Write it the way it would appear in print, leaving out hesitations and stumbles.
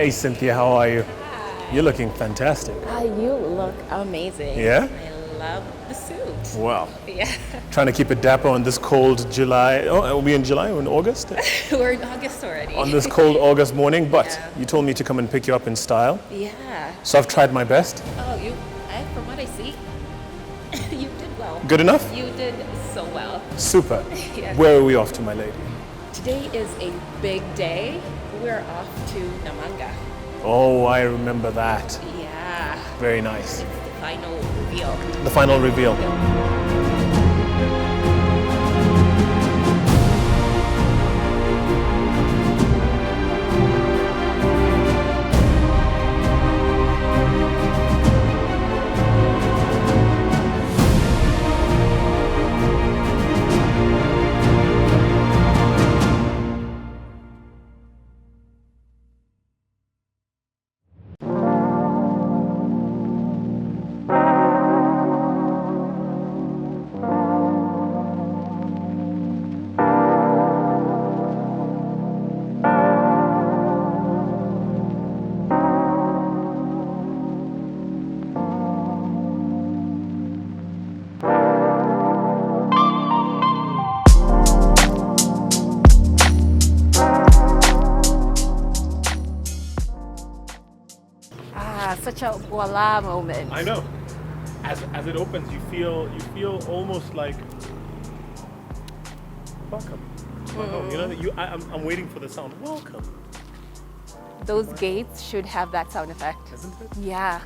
Hey Cynthia, how are you? You're looking fantastic. You look amazing. Yeah? I love the suit. Wow. Yeah. Trying to keep it dapper on this cold July. Oh, are we in July or in August? We're in August already. On this cold August morning, but Yeah. you told me to come and pick you up in style. Yeah. So I've tried my best. Oh, from what I see, you did well. Good enough? You did so well. Super. Yes. Where are we off to, my lady? Today is a big day. We're off to Namanga. Oh, I remember that. Yeah. Very nice. It's the final reveal. The final reveal. Such a voila moment. I know. As it opens, you feel almost like welcome. You know, I'm waiting for the sound. Welcome. Those gates should have that sound effect. Isn't it? Yeah.